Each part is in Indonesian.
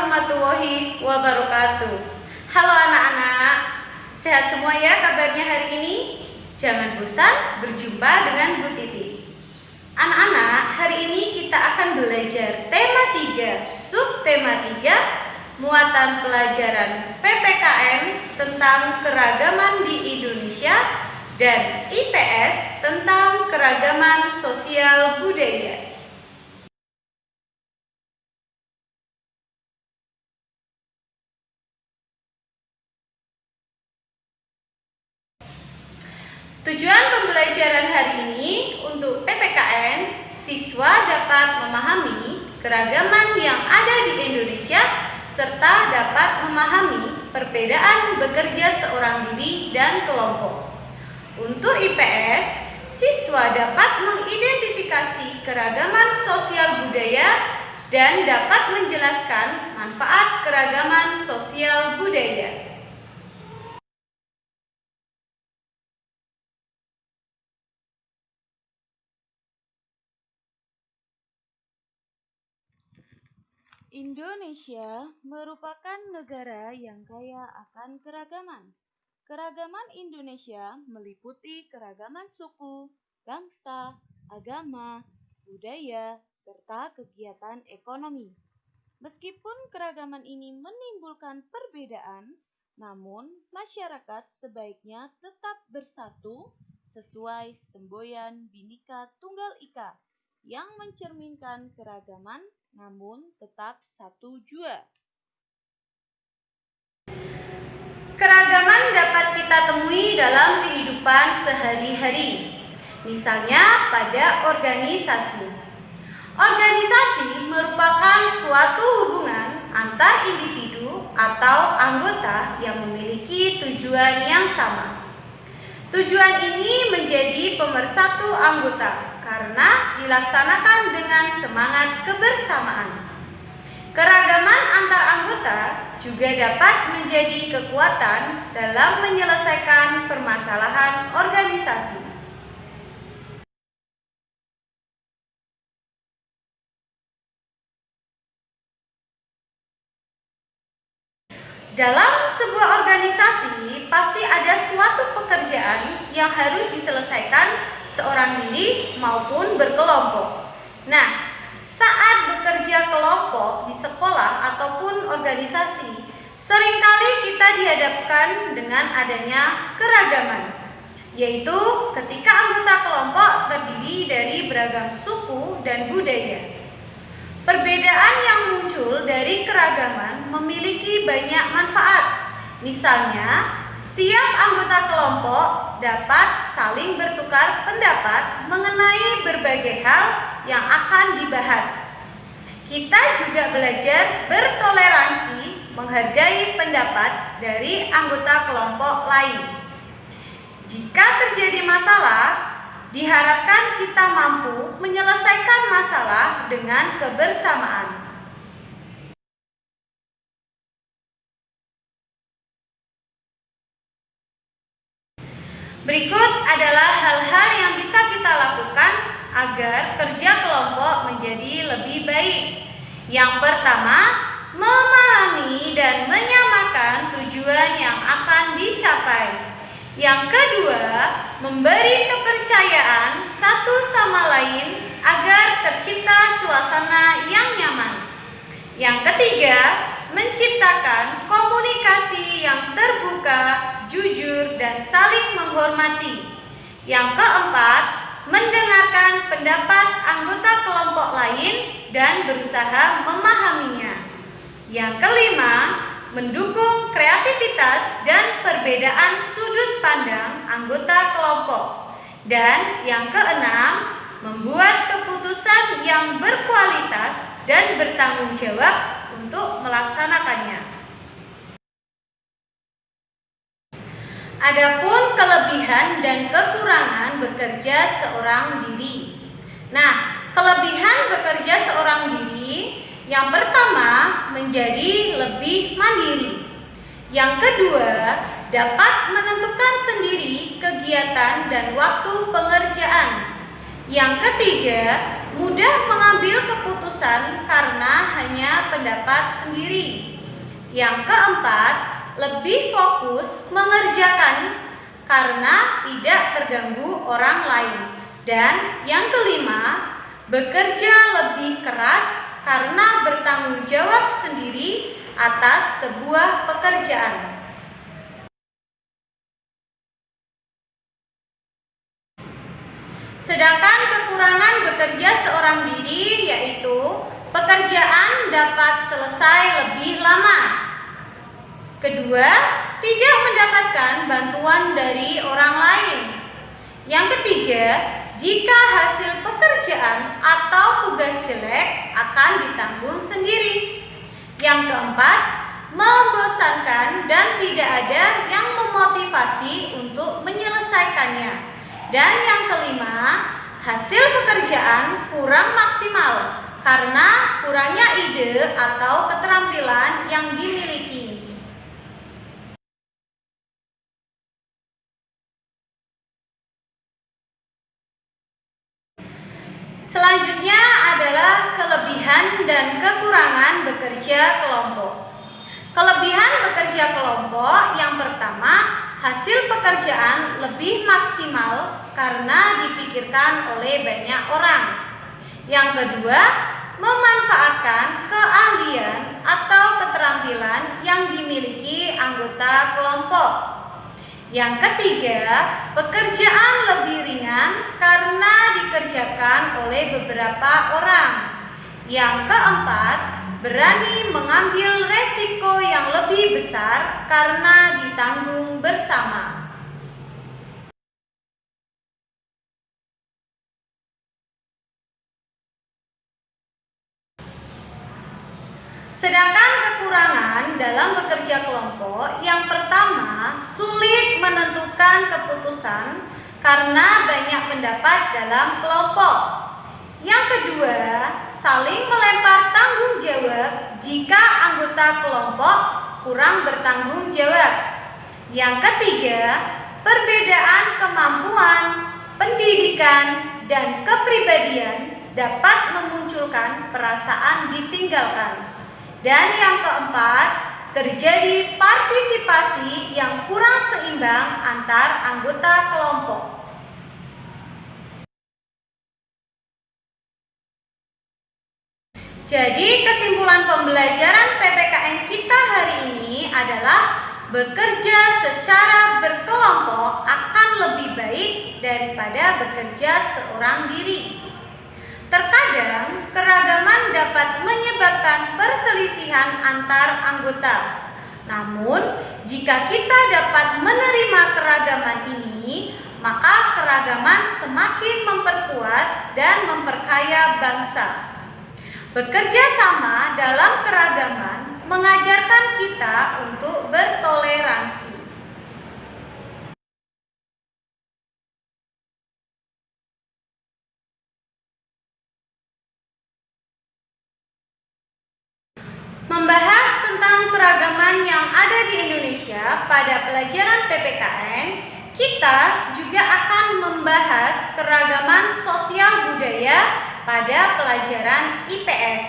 warahmatullahi wabarakatuh. Halo anak-anak, sehat semua ya kabarnya hari ini? Jangan bosan berjumpa dengan Bu Titi. Anak-anak, hari ini kita akan belajar tema 3, subtema 3, muatan pelajaran PPKN tentang keragaman di Indonesia dan IPS tentang keragaman sosial budaya. Tujuan pembelajaran hari ini untuk PPKN, siswa dapat memahami keragaman yang ada di Indonesia serta dapat memahami perbedaan bekerja seorang diri dan kelompok. Untuk IPS, siswa dapat mengidentifikasi keragaman sosial budaya dan dapat menjelaskan manfaat keragaman sosial budaya. Indonesia merupakan negara yang kaya akan keragaman. Keragaman Indonesia meliputi keragaman suku, bangsa, agama, budaya, serta kegiatan ekonomi. Meskipun keragaman ini menimbulkan perbedaan, namun masyarakat sebaiknya tetap bersatu sesuai semboyan Bhinneka Tunggal Ika yang mencerminkan keragaman namun tetap satu jua. Keragaman dapat kita temui dalam kehidupan sehari-hari, misalnya pada organisasi. Organisasi merupakan suatu hubungan antar individu atau anggota yang memiliki tujuan yang sama. Tujuan ini menjadi pemersatu anggota karena dilaksanakan dengan semangat kebersamaan. Keragaman antar anggota juga dapat menjadi kekuatan dalam menyelesaikan permasalahan organisasi. Dalam sebuah organisasi, pasti ada suatu pekerjaan yang harus diselesaikan seorang diri maupun berkelompok. Nah, saat bekerja kelompok di sekolah ataupun organisasi, seringkali kita dihadapkan dengan adanya keragaman, yaitu ketika anggota kelompok terdiri dari beragam suku dan budaya. Perbedaan yang muncul dari keragaman memiliki banyak manfaat. Misalnya, setiap anggota kelompok dapat saling bertukar pendapat mengenai berbagai hal yang akan dibahas. Kita juga belajar bertoleransi, menghargai pendapat dari anggota kelompok lain. Jika terjadi masalah, diharapkan kita mampu menyelesaikan masalah dengan kebersamaan. Berikut adalah hal-hal yang bisa kita lakukan agar kerja kelompok menjadi lebih baik. Yang pertama, memahami dan menyamakan tujuan yang akan dicapai. Yang kedua, memberi kepercayaan satu sama lain agar tercipta suasana yang nyaman. Yang ketiga, menciptakan komunikasi yang terbuka, jujur, dan saling menghormati. Yang keempat, mendengarkan pendapat anggota kelompok lain dan berusaha memahaminya. Yang kelima, mendukung kreativitas dan perbedaan sudut pandang anggota kelompok. Dan yang keenam, membuat keputusan yang berkualitas dan bertanggung jawab untuk melaksanakannya. Adapun kelebihan dan kekurangan bekerja seorang diri. Nah, kelebihan bekerja seorang diri yang pertama, menjadi lebih mandiri. Yang kedua, dapat menentukan sendiri kegiatan dan waktu pengerjaan. Yang ketiga, mudah mengambil keputusan karena hanya pendapat sendiri. Yang keempat, lebih fokus mengerjakan karena tidak terganggu orang lain. Dan yang kelima, bekerja lebih keras karena bertanggung jawab sendiri atas sebuah pekerjaan. Sedangkan kekurangan bekerja seorang diri yaitu pekerjaan dapat selesai lebih lama. Kedua, tidak mendapatkan bantuan dari orang lain. Yang ketiga, jika hasil pekerjaan atau tugas jelek akan ditanggung sendiri. Yang keempat, membosankan dan tidak ada yang memotivasi untuk menyelesaikannya. Dan yang kelima, hasil pekerjaan kurang maksimal karena kurangnya ide atau keterampilan yang dimiliki. Selanjutnya adalah kelebihan dan kekurangan bekerja kelompok. Kelebihan bekerja kelompok yang pertama, hasil pekerjaan lebih maksimal karena dipikirkan oleh banyak orang. Yang kedua, memanfaatkan keahlian atau keterampilan yang dimiliki anggota kelompok. Yang ketiga, pekerjaan lebih ringan karena dikerjakan oleh beberapa orang. Yang keempat, berani mengambil resiko yang lebih besar karena ditanggung bersama. Sedangkan kekurangan dalam bekerja kelompok, yang pertama, sulit menentukan keputusan karena banyak pendapat dalam kelompok. Yang kedua, saling melempar tanggung jawab jika anggota kelompok kurang bertanggung jawab. Yang ketiga, perbedaan kemampuan, pendidikan, dan kepribadian dapat memunculkan perasaan ditinggalkan. Dan yang keempat, terjadi partisipasi yang kurang seimbang antar anggota kelompok. Jadi kesimpulan pembelajaran PPKN kita hari ini adalah bekerja secara berkelompok akan lebih baik daripada bekerja seorang diri. Terkadang keragaman dapat menyebabkan perselisihan antar anggota. Namun, jika kita dapat menerima keragaman ini, maka keragaman semakin memperkuat dan memperkaya bangsa. Bekerja sama dalam keragaman mengajarkan kita untuk bertoleransi. Membahas tentang keragaman yang ada di Indonesia pada pelajaran PPKN, kita juga akan membahas keragaman sosial budaya pada pelajaran IPS.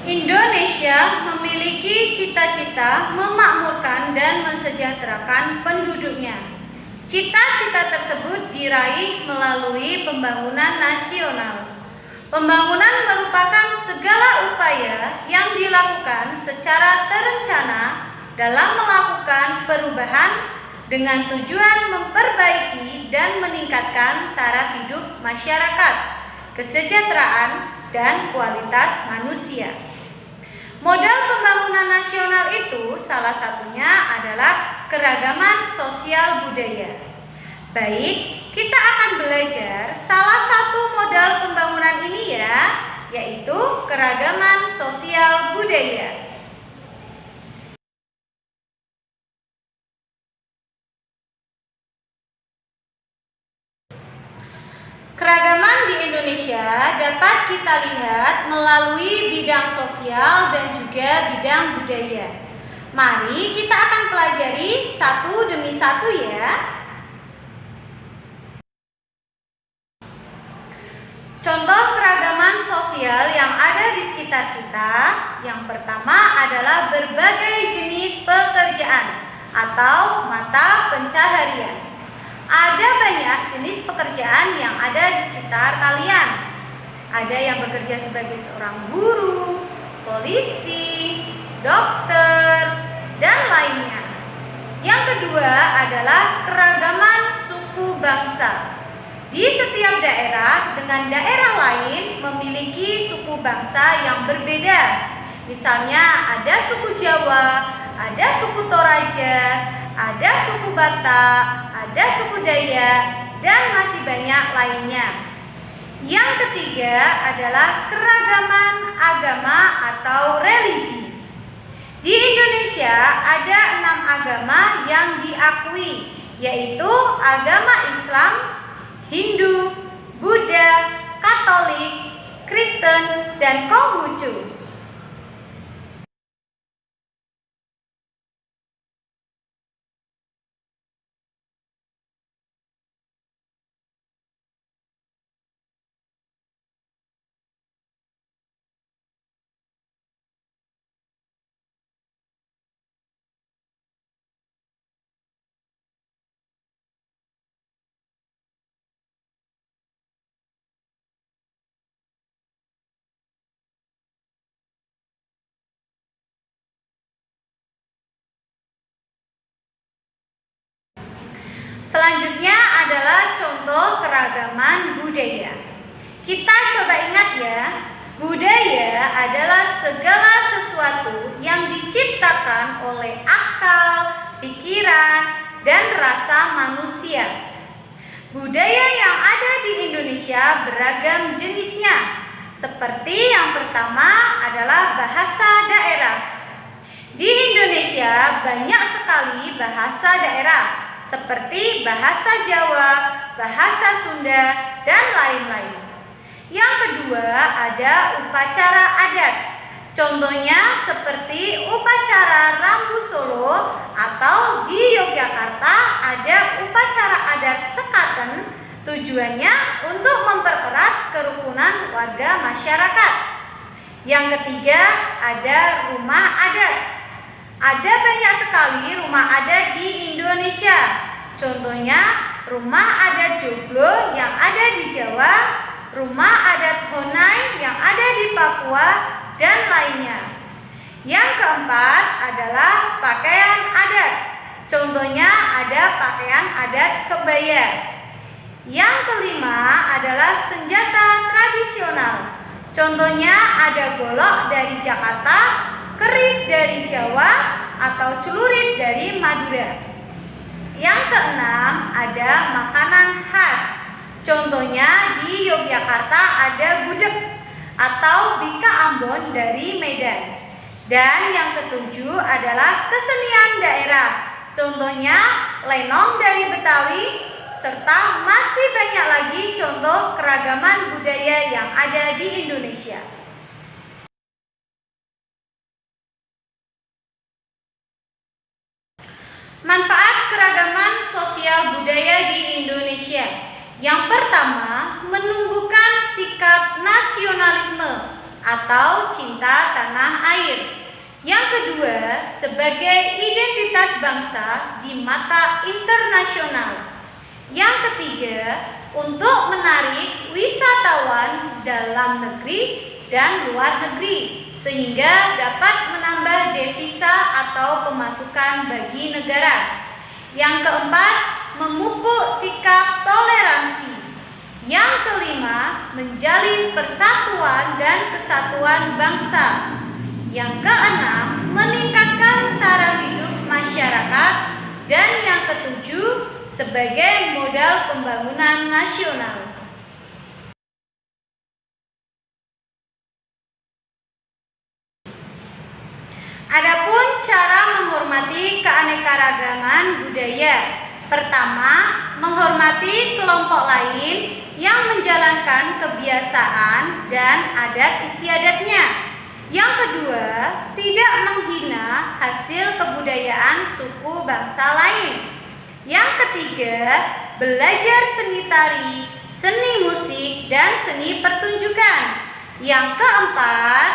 Indonesia memiliki cita-cita memakmurkan dan mensejahterakan penduduknya. Cita-cita tersebut diraih melalui pembangunan nasional. Pembangunan merupakan segala upaya yang dilakukan secara terencana dalam melakukan perubahan dengan tujuan memperbaiki dan meningkatkan taraf hidup masyarakat, kesejahteraan, dan kualitas manusia. Modal pembangunan nasional itu salah satunya adalah keragaman sosial budaya. Baik, kita akan belajar salah satu modal pembangunan ini ya, yaitu keragaman sosial budaya. Keragaman di Indonesia dapat kita lihat melalui bidang sosial dan juga bidang budaya. Mari kita akan pelajari satu demi satu ya. Contoh keragaman sosial yang ada di sekitar kita, yang pertama adalah berbagai jenis pekerjaan atau mata pencaharian. Ada banyak jenis pekerjaan yang ada di sekitar kalian. Ada yang bekerja sebagai seorang guru, polisi, dokter, dan lainnya. Yang kedua adalah keragaman suku bangsa. Di setiap daerah dengan daerah lain memiliki suku bangsa yang berbeda. Misalnya ada suku Jawa, ada suku Toraja, ada suku Batak, ada suku Dayak, dan masih banyak lainnya. Yang ketiga adalah keragaman agama atau religi. Di Indonesia ada 6 agama yang diakui, yaitu agama Islam, Hindu, Buddha, Katolik, Kristen, dan Konghucu. Selanjutnya adalah contoh keragaman budaya. Kita coba ingat ya, budaya adalah segala sesuatu yang diciptakan oleh akal, pikiran, dan rasa manusia. Budaya yang ada di Indonesia beragam jenisnya. Seperti yang pertama adalah bahasa daerah. Di Indonesia banyak sekali bahasa daerah, seperti bahasa Jawa, bahasa Sunda, dan lain-lain. Yang kedua ada upacara adat. Contohnya seperti upacara Rambu Solo, atau di Yogyakarta ada upacara adat Sekaten. Tujuannya untuk mempererat kerukunan warga masyarakat. Yang ketiga ada rumah adat. Ada banyak sekali rumah adat di Indonesia. Contohnya rumah adat Joglo yang ada di Jawa, rumah adat Honai yang ada di Papua, dan lainnya. Yang keempat adalah pakaian adat. Contohnya ada pakaian adat kebaya. Yang kelima adalah senjata tradisional. Contohnya ada golok dari Jakarta, keris dari Jawa, atau celurit dari Madura. Yang keenam ada makanan khas. Contohnya di Yogyakarta ada gudeg atau bika Ambon dari Medan. Dan yang ketujuh adalah kesenian daerah. Contohnya lenong dari Betawi, serta masih banyak lagi contoh keragaman budaya yang ada di Indonesia. Manfaat keragaman sosial budaya di Indonesia. Yang pertama, menumbuhkan sikap nasionalisme atau cinta tanah air. Yang kedua, sebagai identitas bangsa di mata internasional. Yang ketiga, untuk menarik wisatawan dalam negeri dan luar negeri, sehingga dapat menambah devisa atau pemasukan bagi negara. Yang keempat, memupuk sikap toleransi. Yang kelima, menjalin persatuan dan kesatuan bangsa. Yang keenam, meningkatkan taraf hidup masyarakat. Dan yang ketujuh, sebagai modal pembangunan nasional. Adapun cara menghormati keanekaragaman budaya. Pertama, menghormati kelompok lain yang menjalankan kebiasaan dan adat istiadatnya. Yang kedua, tidak menghina hasil kebudayaan suku bangsa lain. Yang ketiga, belajar seni tari, seni musik, dan seni pertunjukan. Yang keempat,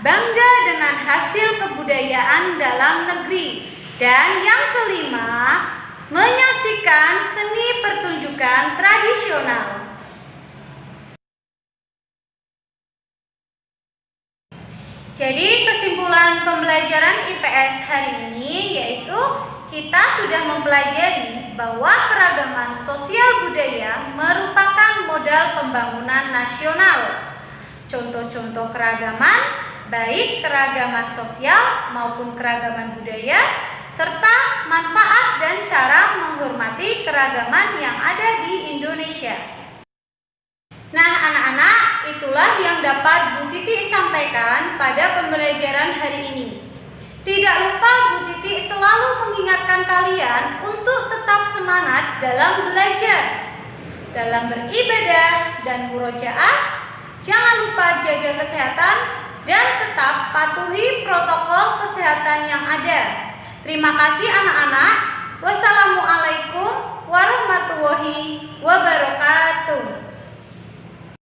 bangga dengan hasil kebudayaan dalam negeri. Dan yang kelima, menyaksikan seni pertunjukan tradisional. Jadi kesimpulan pembelajaran IPS hari ini yaitu kita sudah mempelajari bahwa keragaman sosial budaya merupakan modal pembangunan nasional. Contoh-contoh keragaman, baik keragaman sosial maupun keragaman budaya, serta manfaat dan cara menghormati keragaman yang ada di Indonesia. Nah anak-anak, itulah yang dapat Bu Titi sampaikan pada pembelajaran hari ini. Tidak lupa Bu Titi selalu mengingatkan kalian untuk tetap semangat dalam belajar, dalam beribadah dan murojaah. Jangan lupa jaga kesehatan dan tetap patuhi protokol kesehatan yang ada. Terima kasih anak-anak. Wassalamualaikum warahmatullahi wabarakatuh.